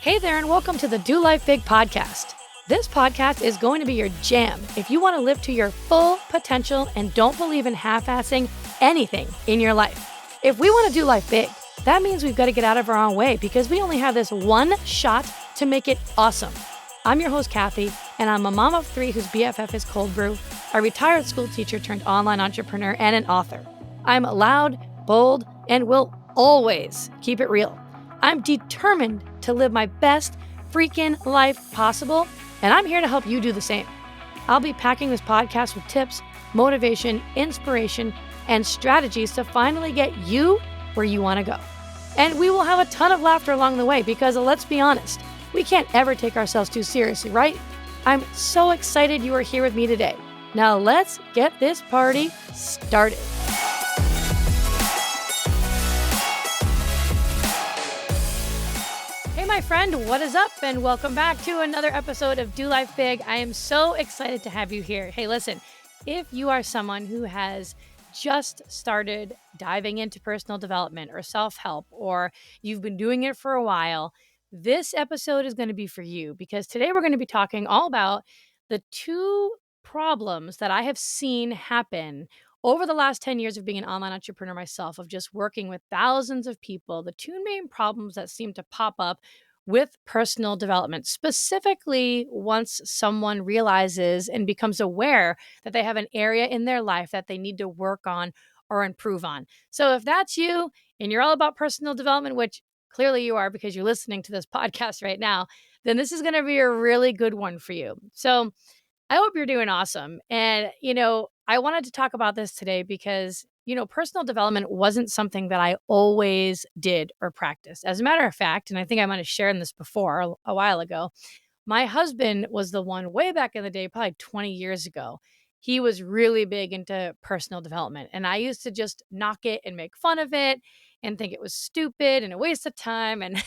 Hey there, and welcome to the Do Life Big podcast. This podcast is going to be your jam if you want to live to your full potential and don't believe in half-assing anything in your life. If we want to do life big, that means we've got to get out of our own way because we only have this one shot to make it awesome. I'm your host, Kathy, and I'm a mom of three whose BFF is cold brew, a retired school teacher turned online entrepreneur, and an author. I'm loud, bold, and will always keep it real. I'm determined to live my best freaking life possible, and I'm here to help you do the same. I'll be packing this podcast with tips, motivation, inspiration, and strategies to finally get you where you want to go. And we will have a ton of laughter along the way because, let's be honest, we can't ever take ourselves too seriously, right? I'm so excited you are here with me today. Now let's get this party started. My friend, what is up? And welcome back to another episode of Do Life Big. I am so excited to have you here. Hey, listen, if you are someone who has just started diving into personal development or self-help, or you've been doing it for a while, this episode is going to be for you because today we're going to be talking all about the two problems that I have seen happen over the last 10 years of being an online entrepreneur myself, of just working with thousands of people. The two main problems that seem to pop up with personal development, specifically once someone realizes and becomes aware that they have an area in their life that they need to work on or improve on. So if that's you and you're all about personal development, which clearly you are because you're listening to this podcast right now, then this is going to be a really good one for you. So I hope you're doing awesome. And, I wanted to talk about this today because, personal development wasn't something that I always did or practiced. As a matter of fact, and I think I might have shared this before a while ago, my husband was the one way back in the day, probably 20 years ago. He was really big into personal development. And I used to just knock it and make fun of it and think it was stupid and a waste of time and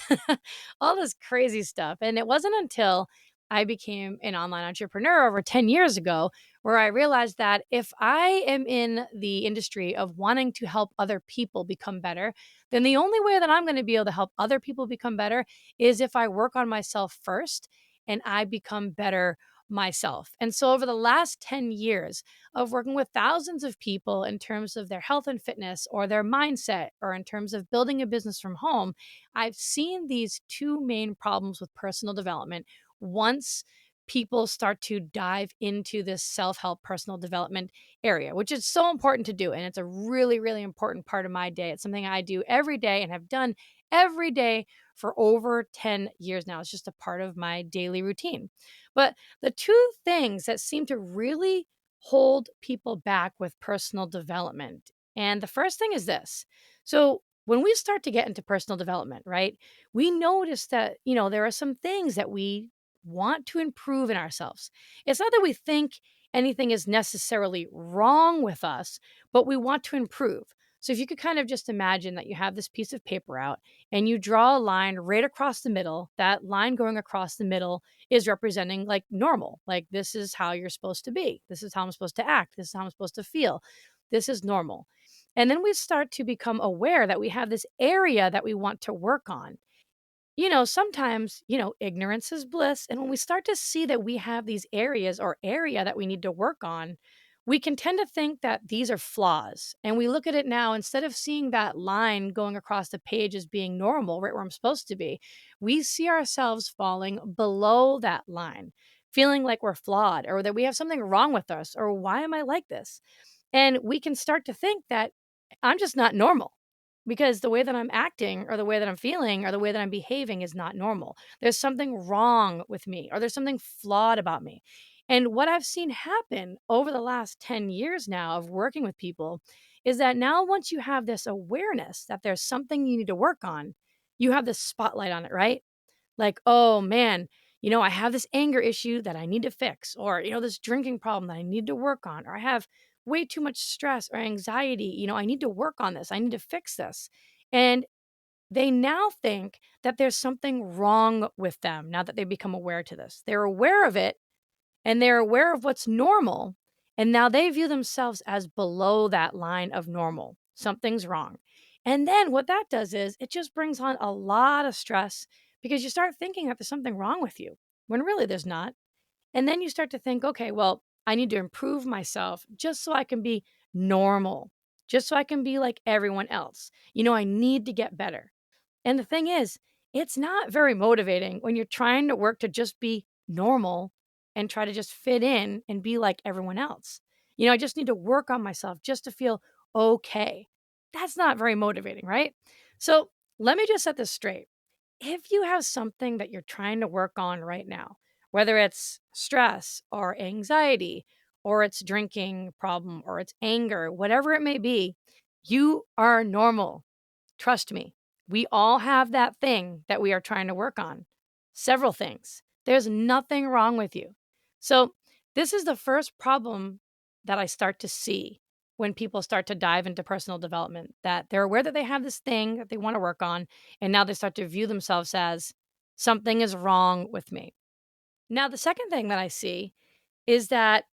all this crazy stuff. And it wasn't until I became an online entrepreneur over 10 years ago where I realized that if I am in the industry of wanting to help other people become better, then the only way that I'm going to be able to help other people become better is if I work on myself first and I become better myself. And so over the last 10 years of working with thousands of people in terms of their health and fitness or their mindset or in terms of building a business from home, I've seen these two main problems with personal development once people start to dive into this self-help personal development area, which is so important to do. And it's a really, really important part of my day. It's something I do every day and have done every day for over 10 years now. It's just a part of my daily routine. But the two things that seem to really hold people back with personal development, and the first thing is this. So when we start to get into personal development, right, we notice that, there are some things that we want to improve in ourselves. It's not that we think anything is necessarily wrong with us, but we want to improve. So if you could kind of just imagine that you have this piece of paper out and you draw a line right across the middle, that line going across the middle is representing like normal. Like, this is how you're supposed to be. This is how I'm supposed to act. This is how I'm supposed to feel. This is normal. And then we start to become aware that we have this area that we want to work on. Sometimes, ignorance is bliss. And when we start to see that we have these areas or area that we need to work on, we can tend to think that these are flaws. And we look at it now, instead of seeing that line going across the page as being normal, right where I'm supposed to be, we see ourselves falling below that line, feeling like we're flawed or that we have something wrong with us or why am I like this? And we can start to think that I'm just not normal because the way that I'm acting or the way that I'm feeling or the way that I'm behaving is not normal. There's something wrong with me or there's something flawed about me. And what I've seen happen over the last 10 years now of working with people is that now once you have this awareness that there's something you need to work on, you have this spotlight on it, right? Like, oh man, I have this anger issue that I need to fix, or, this drinking problem that I need to work on, or I have way too much stress or anxiety. I need to work on this. I need to fix this. And they now think that there's something wrong with them now that they become aware to this. They're aware of it and they're aware of what's normal. And now they view themselves as below that line of normal. Something's wrong. And then what that does is it just brings on a lot of stress because you start thinking that there's something wrong with you when really there's not. And then you start to think, okay, well, I need to improve myself just so I can be normal, just so I can be like everyone else. I need to get better. And the thing is, it's not very motivating when you're trying to work to just be normal and try to just fit in and be like everyone else. I just need to work on myself just to feel okay. That's not very motivating, right? So let me just set this straight. If you have something that you're trying to work on right now, whether it's stress or anxiety, or it's drinking problem, or it's anger, whatever it may be, you are normal. Trust me, we all have that thing that we are trying to work on. Several things. There's nothing wrong with you. So, this is the first problem that I start to see when people start to dive into personal development, that they're aware that they have this thing that they want to work on, and now they start to view themselves as something is wrong with me. Now, the second thing that I see is that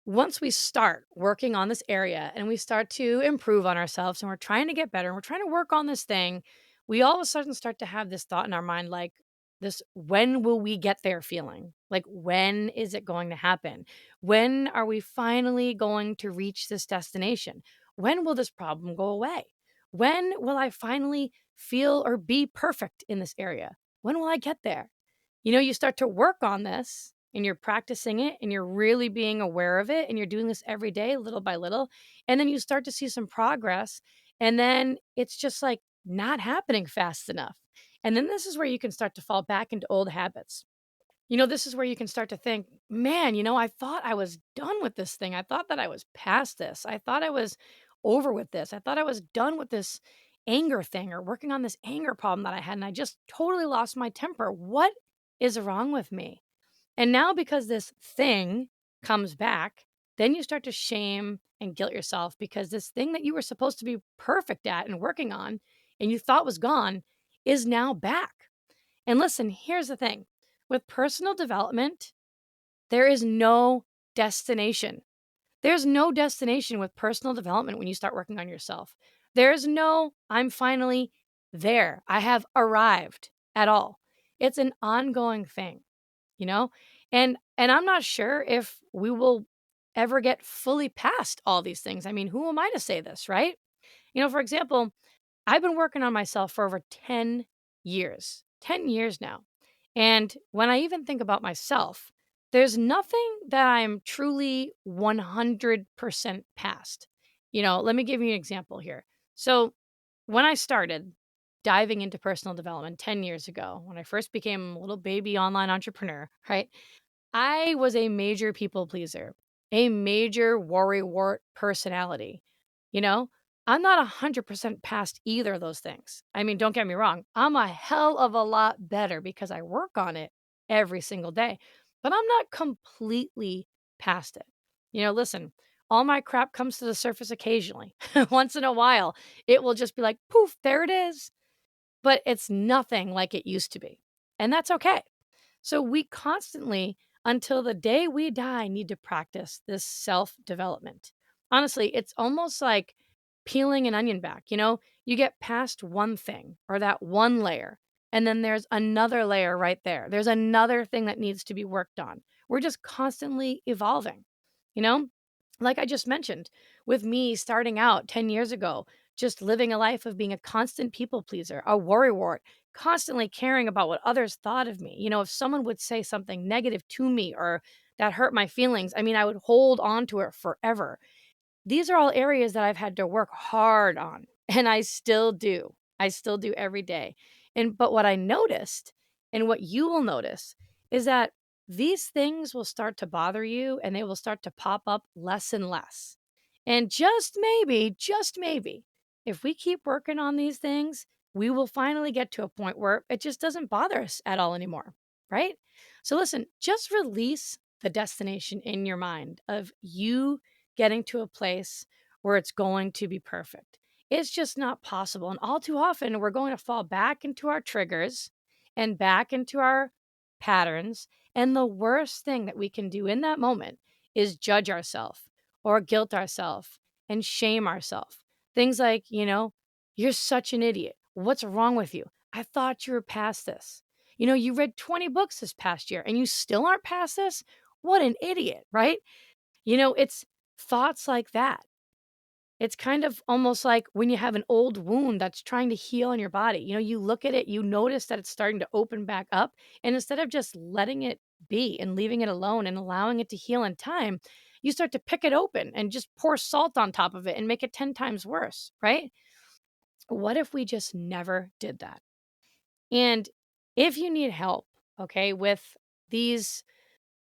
once we start working on this area and we start to improve on ourselves and we're trying to get better and we're trying to work on this thing, we all of a sudden start to have this thought in our mind like, this, when will we get there feeling? Like, when is it going to happen? When are we finally going to reach this destination? When will this problem go away? When will I finally feel or be perfect in this area? When will I get there? You start to work on this and you're practicing it and you're really being aware of it and you're doing this every day, little by little. And then you start to see some progress. And then it's just like not happening fast enough. And then this is where you can start to fall back into old habits. This is where you can start to think, man, I thought I was done with this thing. I thought that I was past this. I thought I was over with this. I thought I was done with this anger thing or working on this anger problem that I had. And I just totally lost my temper. What is wrong with me? And now, because this thing comes back, then you start to shame and guilt yourself because this thing that you were supposed to be perfect at and working on and you thought was gone is now back. And listen, here's the thing with personal development, there is no destination. There's no destination with personal development when you start working on yourself. There's no, I'm finally there. I have arrived at all. It's an ongoing thing, you know? And I'm not sure if we will ever get fully past all these things. I mean, who am I to say this, right? For example, I've been working on myself for over 10 years, 10 years now. And when I even think about myself, there's nothing that I'm truly 100% past. Let me give you an example here. So, when I started diving into personal development 10 years ago, when I first became a little baby online entrepreneur, right? I was a major people pleaser, a major worrywart personality. You know, I'm not 100% past either of those things. I mean, don't get me wrong, I'm a hell of a lot better because I work on it every single day, but I'm not completely past it. Listen, all my crap comes to the surface occasionally. Once in a while, it will just be like, poof, there it is. But it's nothing like it used to be. And that's okay. So we constantly, until the day we die, need to practice this self development. Honestly, it's almost like peeling an onion back. You get past one thing or that one layer, and then there's another layer right there. There's another thing that needs to be worked on. We're just constantly evolving, you know? Like I just mentioned, with me starting out 10 years ago, just living a life of being a constant people pleaser, a worrywart, constantly caring about what others thought of me. If someone would say something negative to me or that hurt my feelings, I mean, I would hold on to it forever. These are all areas that I've had to work hard on, and I still do. I still do every day. But what I noticed and what you will notice is that these things will start to bother you and they will start to pop up less and less. And just maybe, if we keep working on these things, we will finally get to a point where it just doesn't bother us at all anymore, right? So listen, just release the destination in your mind of you getting to a place where it's going to be perfect. It's just not possible. And all too often, we're going to fall back into our triggers and back into our patterns. And the worst thing that we can do in that moment is judge ourselves or guilt ourselves and shame ourselves. Things like, you're such an idiot. What's wrong with you? I thought you were past this. You read 20 books this past year and you still aren't past this. What an idiot, right? It's thoughts like that. It's kind of almost like when you have an old wound that's trying to heal in your body. You look at it, you notice that it's starting to open back up. And instead of just letting it be and leaving it alone and allowing it to heal in time, you start to pick it open and just pour salt on top of it and make it 10 times worse, right? What if we just never did that? And if you need help, okay, with these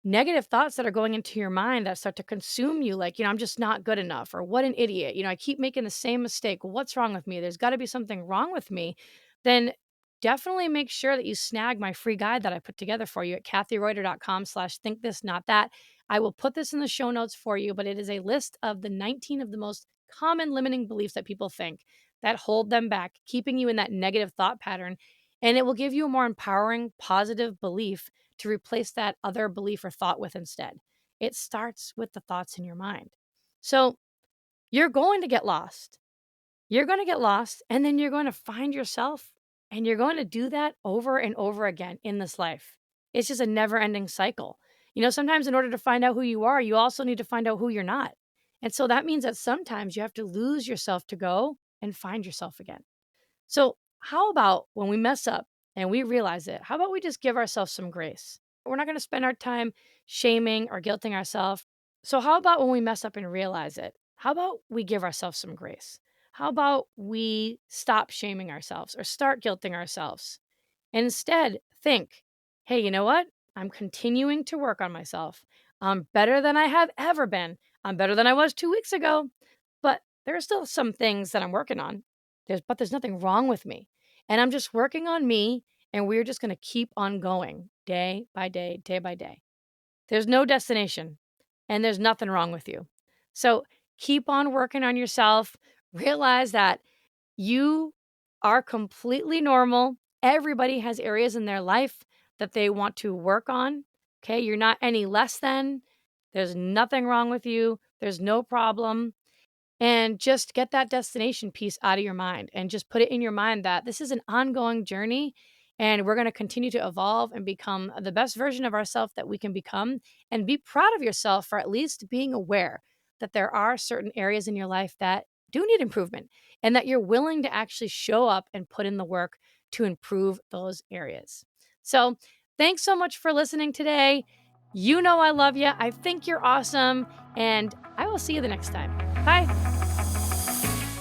negative thoughts that are going into your mind that start to consume you, like, I'm just not good enough, or what an idiot, I keep making the same mistake. What's wrong with me? There's got to be something wrong with me. Then definitely make sure that you snag my free guide that I put together for you at kathyreuter.com/think this, not that. I will put this in the show notes for you, but it is a list of the 19 of the most common limiting beliefs that people think that hold them back, keeping you in that negative thought pattern. And it will give you a more empowering, positive belief to replace that other belief or thought with instead. It starts with the thoughts in your mind. So you're going to get lost. You're going to get lost, and then you're going to find yourself, and you're going to do that over and over again in this life. It's just a never ending cycle. Sometimes in order to find out who you are, you also need to find out who you're not. And so that means that sometimes you have to lose yourself to go and find yourself again. So, how about when we mess up and we realize it, how about we just give ourselves some grace? We're not going to spend our time shaming or guilting ourselves. So, how about when we mess up and realize it? How about we give ourselves some grace? How about we stop shaming ourselves or start guilting ourselves? And instead, think, hey, you know what? I'm continuing to work on myself. I'm better than I have ever been. I'm better than I was 2 weeks ago. But there are still some things that I'm working on. But there's nothing wrong with me. And I'm just working on me. And we're just going to keep on going day by day by day. There's no destination. And there's nothing wrong with you. So keep on working on yourself. Realize that you are completely normal. Everybody has areas in their life that they want to work on. Okay. You're not any less than. There's nothing wrong with you. There's no problem. And just get that destination piece out of your mind and just put it in your mind that this is an ongoing journey and we're going to continue to evolve and become the best version of ourselves that we can become. And be proud of yourself for at least being aware that there are certain areas in your life that do need improvement and that you're willing to actually show up and put in the work to improve those areas. So thanks so much for listening today. I love you. I think you're awesome. And I will see you the next time. Bye.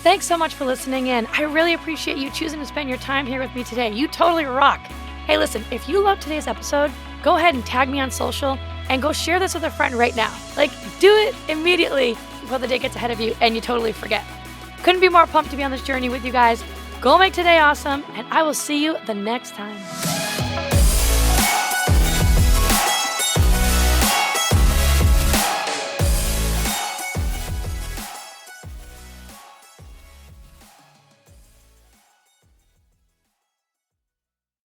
Thanks so much for listening in. I really appreciate you choosing to spend your time here with me today. You totally rock. Hey, listen, if you loved today's episode, go ahead and tag me on social and go share this with a friend right now. Do it immediately before the day gets ahead of you and you totally forget. Couldn't be more pumped to be on this journey with you guys. Go make today awesome, and I will see you the next time.